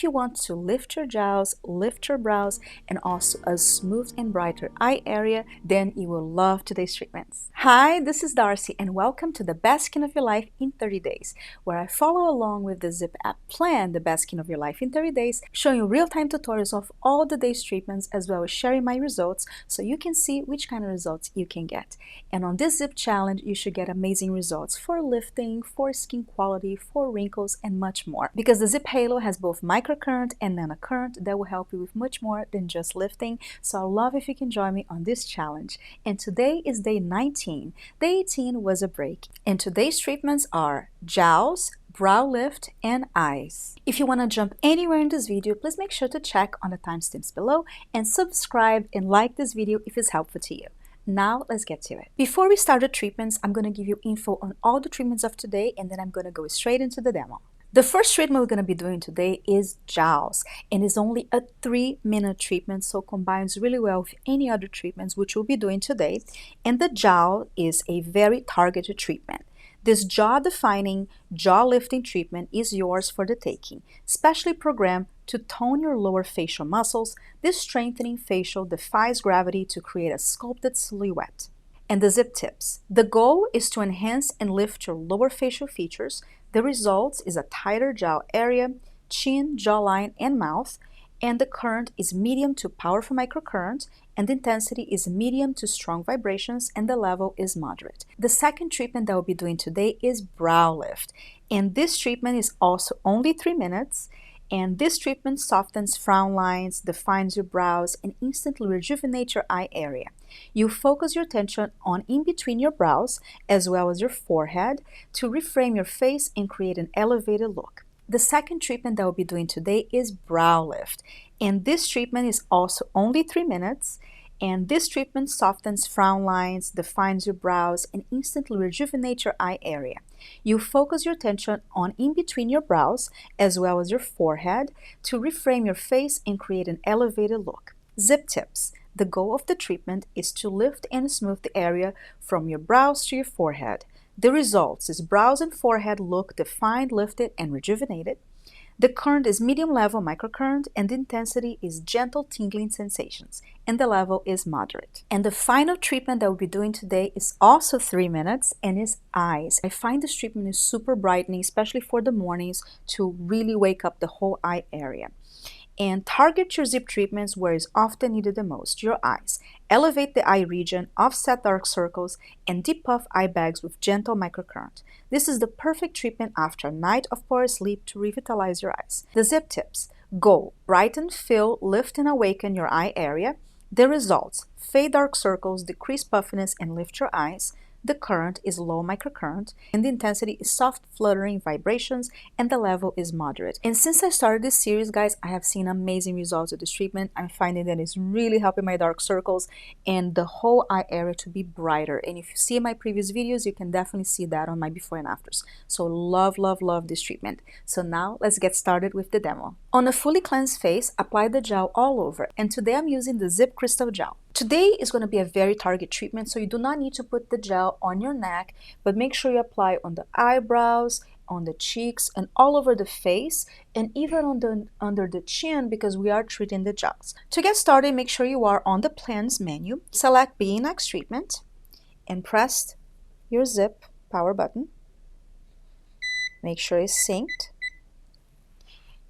you want to lift your jowls, lift your brows, and also a smooth and brighter eye area, then you will love today's treatments. Hi, this is Darcy, and welcome to the best skin of your life in 30 days, where I follow along with the Ziip app plan the best skin of your life in 30 days, showing you real-time tutorials of all the day's treatments, as well as sharing my results so you can see which kind of results you can get. And on this Ziip challenge, you should get amazing results for lifting, for skin quality, for wrinkles, and much more. Because the Ziip Halo has both microcurrent and nanocurrent that will help you with much more than just lifting. So I'd love if you can join me on this challenge. And today is day 19. Day 18 was a break. And today's treatments are jowls, brow lift, and eyes. If you want to jump anywhere in this video, please make sure to check on the timestamps below and subscribe and like this video if it's helpful to you. Now let's get to it. Before we start the treatments, I'm going to give you info on all the treatments of today, and then I'm going to go straight into the demo. The first treatment we're going to be doing today is jowls, and it's only a 3-minute treatment, so combines really well with any other treatments which we'll be doing today. And the jowl is a very targeted treatment. This jaw-defining, jaw-lifting treatment is yours for the taking, specially programmed to tone your lower facial muscles. This strengthening facial defies gravity to create a sculpted silhouette. And the Ziip tips. The goal is to enhance and lift your lower facial features. The result is a tighter jowl area, chin, jawline, and mouth. And the current is medium to powerful microcurrent, and the intensity is medium to strong vibrations, and the level is moderate. The second treatment that we'll be doing today is brow lift, and this treatment is also only 3 minutes, and this treatment softens frown lines, defines your brows, and instantly rejuvenates your eye area. You focus your attention on in between your brows as well as your forehead to reframe your face and create an elevated look. The second treatment that we'll be doing today is brow lift, and this treatment is also only 3 minutes, and this treatment softens frown lines, defines your brows, and instantly rejuvenates your eye area. You focus your attention on in between your brows as well as your forehead to reframe your face and create an elevated look. Ziip tips. The goal of the treatment is to lift and smooth the area from your brows to your forehead. The results is brows and forehead look defined, lifted, and rejuvenated. The current is medium level microcurrent, and the intensity is gentle tingling sensations, and the level is moderate. And the final treatment that we'll be doing today is also 3 minutes, and is eyes. I find this treatment is super brightening, especially for the mornings, to really wake up the whole eye area. And target your Ziip treatments where it's often needed the most, your eyes. Elevate the eye region, offset dark circles, and depuff eye bags with gentle microcurrent. This is the perfect treatment after a night of poor sleep to revitalize your eyes. The Ziip tips. Goal: brighten, fill, lift, and awaken your eye area. The results: fade dark circles, decrease puffiness, and lift your eyes. The current is low microcurrent, and the intensity is soft fluttering vibrations, and the level is moderate. And since I started this series, guys, I have seen amazing results with this treatment. I'm finding that it's really helping my dark circles and the whole eye area to be brighter. And if you see my previous videos, you can definitely see that on my before and afters. So love, love, love this treatment. So now let's get started with the demo. On a fully cleansed face, apply the gel all over. And today I'm using the Ziip Crystal Gel. Today is going to be a very target treatment, so you do not need to put the gel on your neck, but make sure you apply on the eyebrows, on the cheeks, and all over the face, and even on under the chin, because we are treating the jowls. To get started, make sure you are on the plans menu, select Begin Next Treatment, and press your Ziip power button. Make sure it's synced.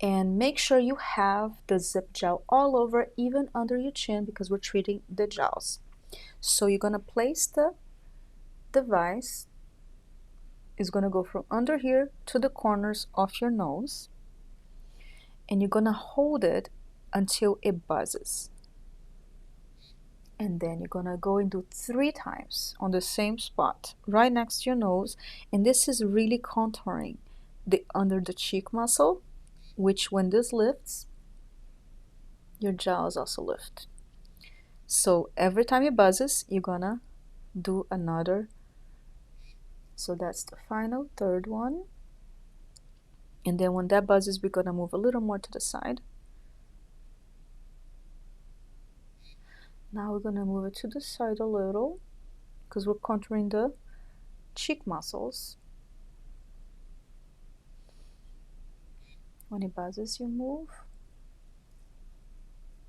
And make sure you have the Ziip gel all over, even under your chin, because we're treating the jowls. So you're going to place the device. It's going to go from under here to the corners of your nose. And you're going to hold it until it buzzes. And then you're going to go and do 3 times on the same spot, right next to your nose. And this is really contouring the under the cheek muscle, which when this lifts, your jowls also lift. So every time it buzzes, you're gonna do another. So that's the final third one. And then when that buzzes, we're gonna move a little more to the side. Now we're gonna move it to the side a little, because we're contouring the cheek muscles. When it buzzes, you move.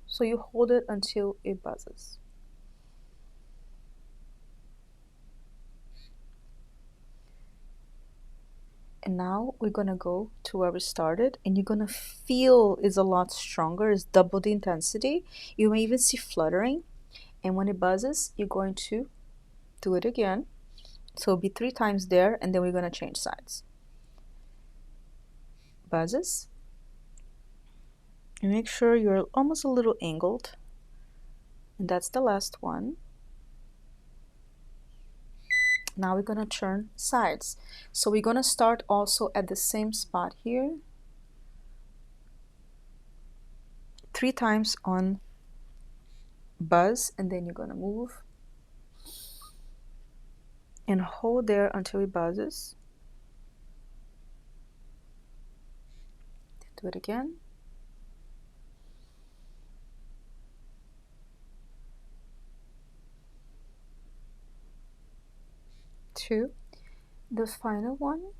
So you hold it until it buzzes. And now we're gonna go to where we started, and you're gonna feel it's a lot stronger, it's double the intensity. You may even see fluttering. And when it buzzes, you're going to do it again. So it'll be 3 times there, and then we're gonna change sides. Buzzes. And make sure you're almost a little angled. And that's the last one. Now we're gonna turn sides. So we're gonna start also at the same spot here. 3 times on buzz, and then you're gonna move and hold there until it buzzes. Do it again. Two. The final one.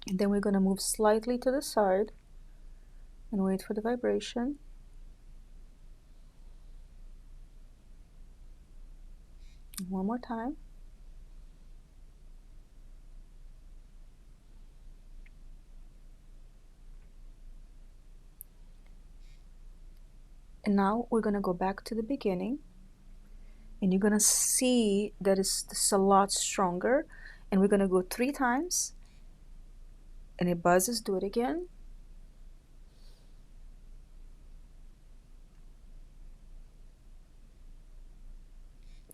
And then we're gonna move slightly to the side and wait for the vibration. One more time. And now we're gonna go back to the beginning, and you're gonna see that it's a lot stronger. And we're gonna go 3 times, and it buzzes. Do it again.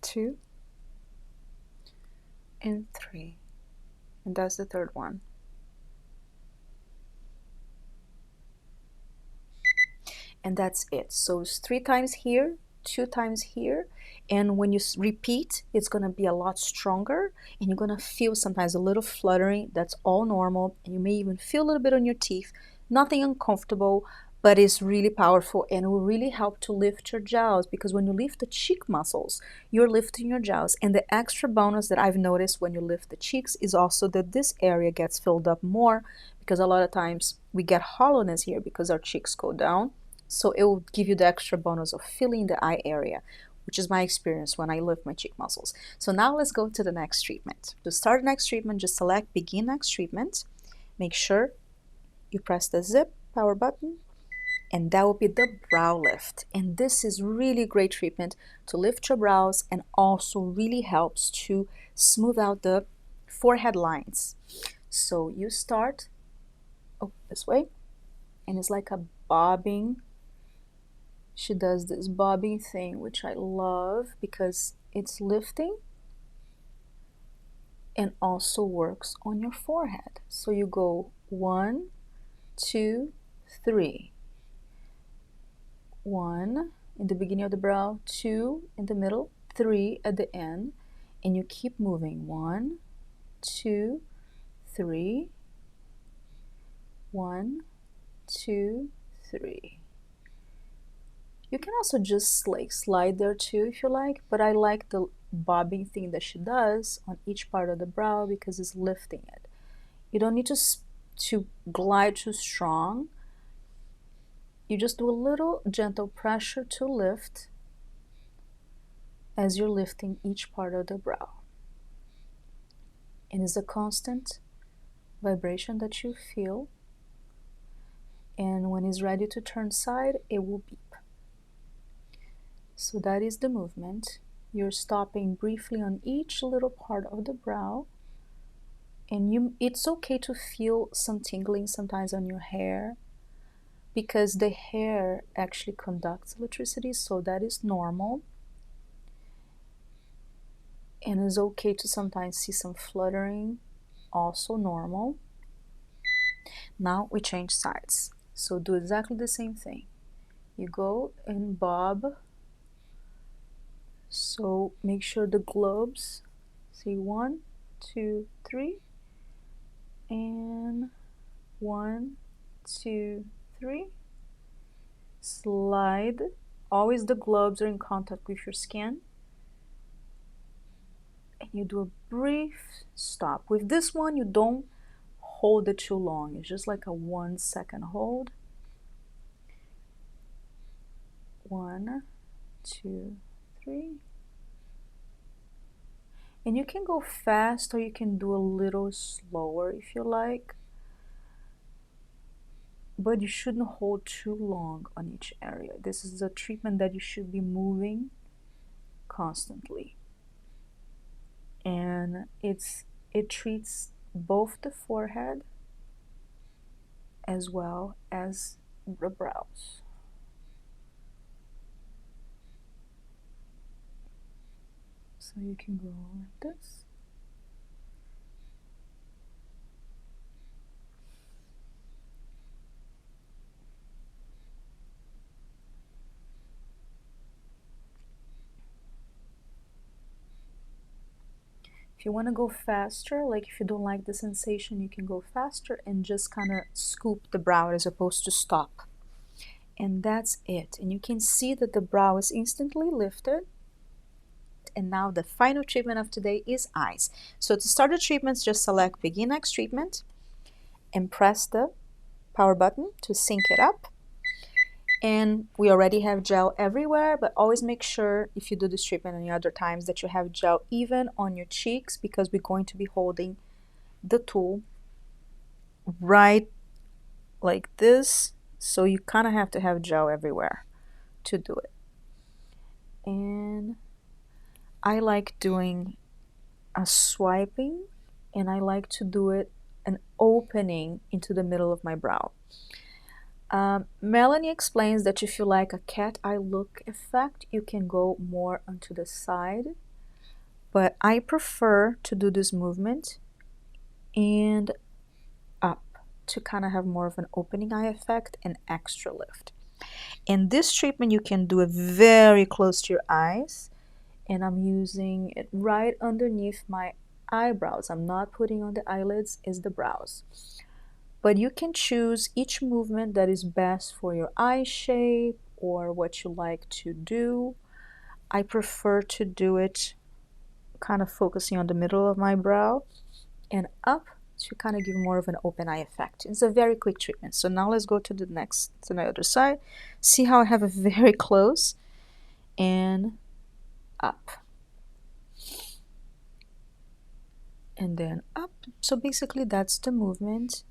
Two and 3, and that's the third one. And that's it. So it's 3 times here, 2 times here, and when you repeat, it's going to be a lot stronger, and you're going to feel sometimes a little fluttering. That's all normal, and you may even feel a little bit on your teeth. Nothing uncomfortable, but it's really powerful, and it will really help to lift your jowls, because when you lift the cheek muscles, you're lifting your jowls. And the extra bonus that I've noticed when you lift the cheeks is also that this area gets filled up more, because a lot of times we get hollowness here because our cheeks go down. So it will give you the extra bonus of filling the eye area, which is my experience when I lift my cheek muscles. So now let's go to the next treatment. To start the next treatment, just select Begin Next Treatment. Make sure you press the Zip power button, and that will be the brow lift. And this is really great treatment to lift your brows, and also really helps to smooth out the forehead lines. So you start this way, and it's like a bobbing. She does this bobbing thing, which I love because it's lifting and also works on your forehead. So you go 1, 2, 3. 1 in the beginning of the brow, 2 in the middle, 3 at the end, and you keep moving. 1, 2, 3. 1, 2, 3. You can also just like slide there too if you like, but I like the bobbing thing that she does on each part of the brow because it's lifting it. You don't need to glide too strong. You just do a little gentle pressure to lift as you're lifting each part of the brow. And it's a constant vibration that you feel. And when it's ready to turn side, it will beep. So that is the movement. You're stopping briefly on each little part of the brow, and it's okay to feel some tingling sometimes on your hair, because the hair actually conducts electricity, so that is normal. And it's okay to sometimes see some fluttering, also normal. Now we change sides, so do exactly the same thing. You go and bob. So make sure the globes, see 1, 2, 3, and 1, 2, 3. Slide. Always the globes are in contact with your skin. and you do a brief stop. With this one, you don't hold it too long. It's just like a 1 second hold. 1, 2, 3. And you can go fast or you can do a little slower if you like. But you shouldn't hold too long on each area. This is a treatment that you should be moving constantly. And it treats both the forehead as well as the brows. So you can go like this. If you want to go faster, like if you don't like the sensation, you can go faster and just kind of scoop the brow as opposed to stop. And that's it. And you can see that the brow is instantly lifted. And now the final treatment of today is eyes. So to start the treatments, just select Begin Next Treatment and press the power button to sync it up. And we already have gel everywhere, but always make sure if you do this treatment any other times that you have gel even on your cheeks, because we're going to be holding the tool right like this. So you kind of have to have gel everywhere to do it. And I like doing a swiping, and I like to do it an opening into the middle of my brow. Melanie explains that if you like a cat eye look effect, you can go more onto the side, but I prefer to do this movement and up to kind of have more of an opening eye effect and extra lift. And this treatment you can do it very close to your eyes, and I'm using it right underneath my eyebrows. I'm not putting on the eyelids, it's the brows. But you can choose each movement that is best for your eye shape or what you like to do. I prefer to do it kind of focusing on the middle of my brow and up to kind of give more of an open eye effect. It's a very quick treatment. So now let's go to the other side. See how I have it very close and up. And then up. So basically that's the movement.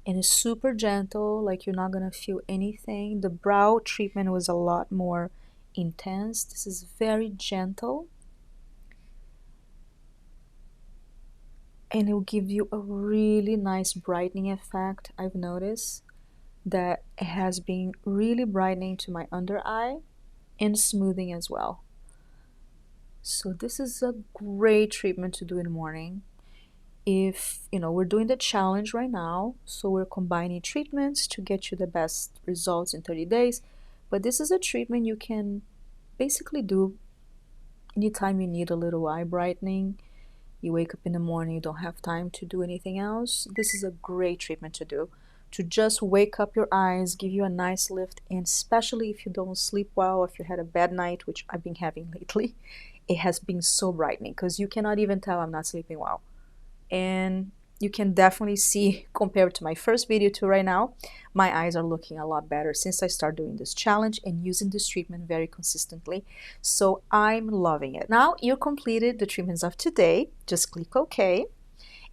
And it's super gentle, like you're not gonna feel anything. The brow treatment was a lot more intense. This is very gentle. And it will give you a really nice brightening effect. I've noticed that it has been really brightening to my under eye and smoothing as well. So this is a great treatment to do in the morning. If we're doing the challenge right now, so we're combining treatments to get you the best results in 30 days, but this is a treatment you can basically do anytime you need a little eye brightening. You wake up in the morning, you don't have time to do anything else. This is a great treatment to do, to just wake up your eyes, give you a nice lift, and especially if you don't sleep well, if you had a bad night, which I've been having lately, it has been so brightening because you cannot even tell I'm not sleeping well. And you can definitely see, compared to my first video to right now, my eyes are looking a lot better since I started doing this challenge and using this treatment very consistently. So I'm loving it. Now you completed the treatments of today. Just click OK.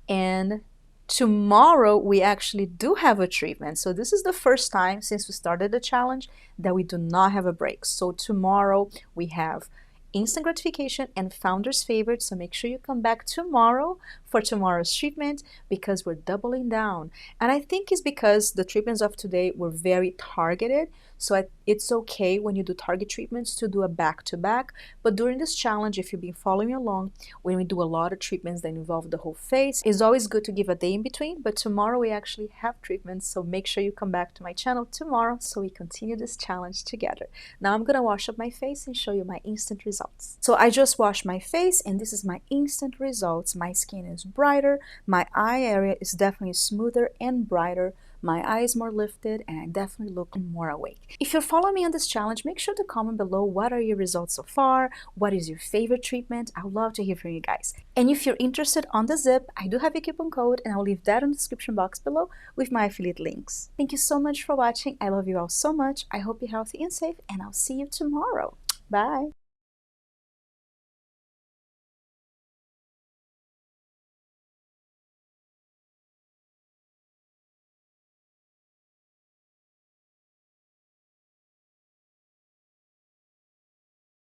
And tomorrow we actually do have a treatment. So this is the first time since we started the challenge that we do not have a break. So tomorrow we have instant gratification and founder's favorite. So make sure you come back tomorrow for tomorrow's treatment, because we're doubling down. And I think it's because the treatments of today were very targeted. So it's okay when you do target treatments to do a back-to-back. But during this challenge, if you've been following along, when we do a lot of treatments that involve the whole face, it's always good to give a day in between. But tomorrow we actually have treatments. So make sure you come back to my channel tomorrow so we continue this challenge together. Now I'm going to wash up my face and show you my instant results results. So I just washed my face and this is my instant results. My skin is brighter, my eye area is definitely smoother and brighter, my eye is more lifted, and I definitely look more awake. If you're following me on this challenge, make sure to comment below what are your results so far, what is your favorite treatment. I would love to hear from you guys. And if you're interested on the Ziip, I do have a coupon code and I'll leave that in the description box below with my affiliate links. Thank you so much for watching. I love you all so much. I hope you're healthy and safe, and I'll see you tomorrow. Bye.